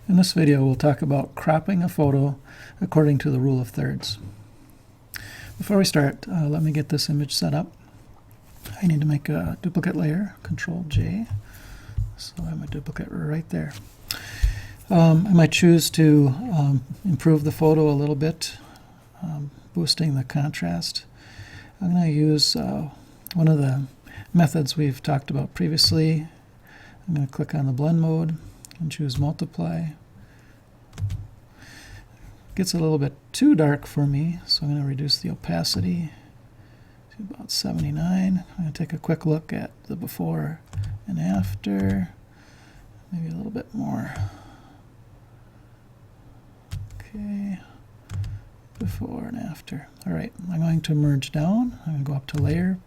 In this video, we'll talk about cropping a photo according to the rule of thirds. Before we start, let me get this image set up. I need to make a duplicate layer, Control J. So I have a duplicate right there. I might choose to improve the photo a little bit, boosting the contrast. I'm going to use one of the methods we've talked about previously. I'm going to click on the blend mode and choose multiply. Gets a little bit too dark for me, so I'm going to reduce the opacity to about 79. I'm going to take a quick look at the before and after, maybe a little bit more. Okay, before and after. All right, I'm going to merge down. I'm going to go up to layer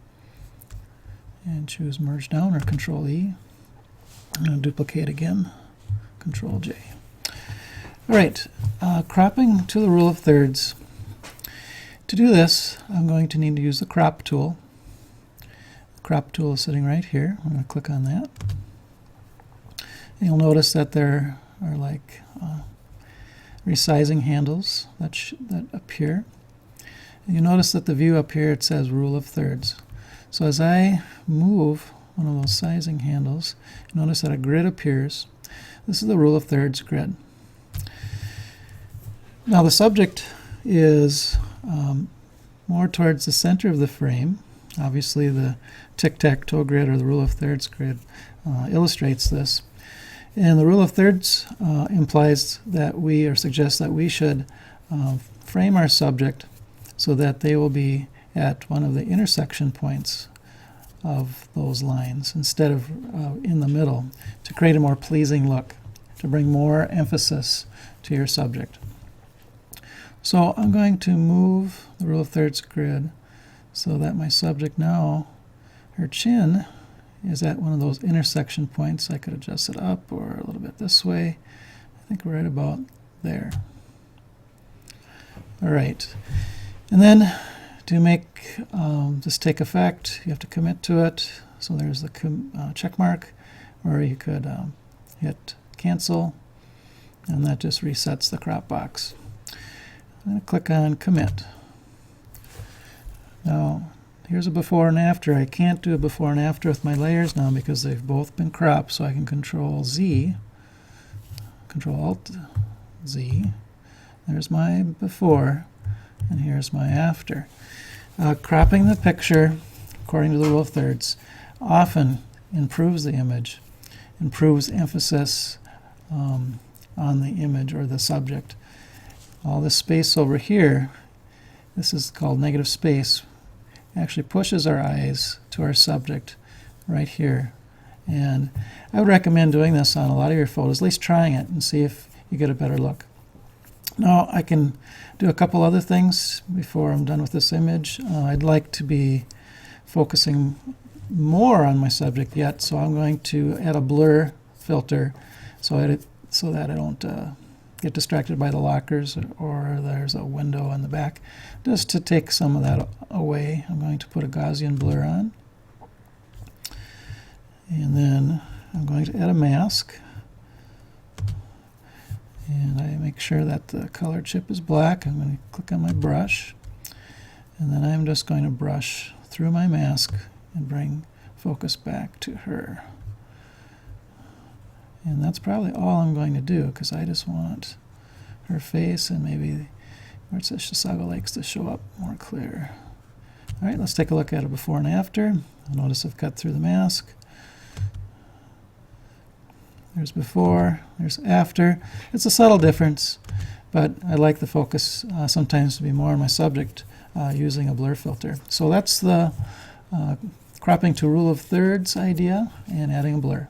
and choose merge down or Control E. I'm going to duplicate again, Control J. All right, cropping to the rule of thirds. To do this, I'm going to need to use the crop tool. The crop tool is sitting right here. I'm going to click on that. And you'll notice that there are like resizing handles that appear. And you notice that the view up here, it says rule of thirds. So as I move one of those sizing handles, you notice that a grid appears. This is the rule of thirds grid. Now the subject is more towards the center of the frame. Obviously the tic-tac-toe grid or the rule of thirds grid illustrates this. And the rule of thirds implies that we, or suggests that we should frame our subject so that they will be at one of the intersection points of those lines instead of in the middle, to create a more pleasing look, to bring more emphasis to your subject. So I'm going to move the rule of thirds grid so that my subject now, her chin, is at one of those intersection points. I could adjust it up or a little bit this way. I think right about there. All right. And then to make this take effect, you have to commit to it. So there's the check mark, or you could hit cancel, and that just resets the crop box. I'm going to click on commit. Now, here's a before and after. I can't do a before and after with my layers now because they've both been cropped, so I can Control Z, Control Alt Z. There's my before, and here's my after. Cropping the picture according to the rule of thirds often improves the image, improves emphasis on the image or the subject. All this space over here, this is called negative space, actually pushes our eyes to our subject right here. And I would recommend doing this on a lot of your photos, at least trying it and see if you get a better look. Now I can do a couple other things before I'm done with this image. I'd like to be focusing more on my subject yet, so I'm going to add a blur filter so that I don't get distracted by the lockers or there's a window in the back. Just to take some of that away, I'm going to put a Gaussian blur on. And then I'm going to add a mask. And I make sure that the color chip is black. I'm going to click on my brush. And then I'm just going to brush through my mask and bring focus back to her. And that's probably all I'm going to do, because I just want her face and maybe where it says Chisago Lakes to show up more clear. All right, let's take a look at it before and after. Notice I've cut through the mask. There's before, there's after. It's a subtle difference, but I like the focus sometimes to be more on my subject using a blur filter. So that's the cropping to rule of thirds idea and adding a blur.